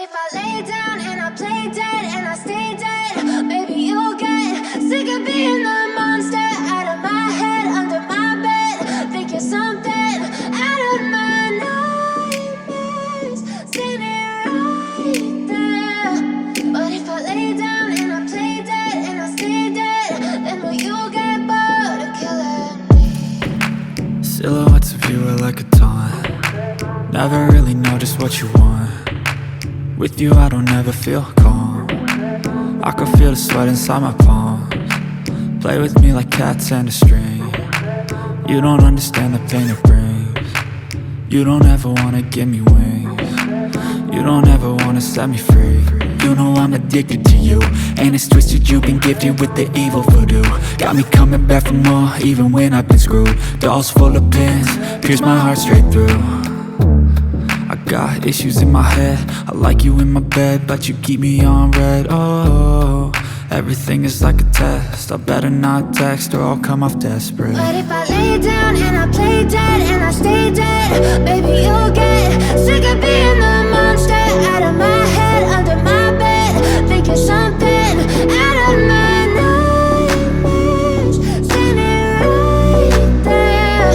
if I lay down and I play dead and I stay dead, maybe you'll get sick of being the monster out of my head, under my bed. Think you're something out of my nightmares, standing right there. But if I lay down and I play dead and I stay dead, then will you get bored of killing me? Silhouettes of you are like a taunt. Never really know just what you want. With you I don't ever feel calm. I can feel the sweat inside my palms. Play with me like cats and a string. You don't understand the pain it brings. You don't ever wanna give me wings. You don't ever wanna set me free. You know I'm addicted to you, and it's twisted, you've been gifted with the evil voodoo. Got me coming back for more, even when I've been screwed. Dolls full of pins, pierce my heart straight through. I got issues in my head, I like you in my bed, but you keep me on red. Oh, everything is like a test, I better not text or I'll come off desperate. But if I lay down and I play dead and I stay dead, baby you'll get sick of being the monster out of my head, under my bed. Think you're something out of my nightmares, standing right there.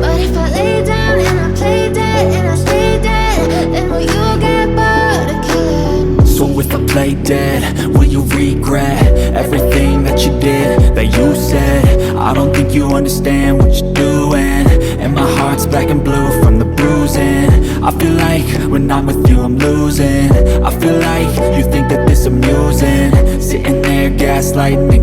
But if I lay down and I play dead and I stay dead, then will you get bored of killing me? So if I play dead, will you regret everything that you did, that you said? I don't think you understand what you're doing, and my heart's black and blue from the bruising. I feel like when I'm with you I'm losing. I feel like you think that this amusing, sitting there gaslighting me.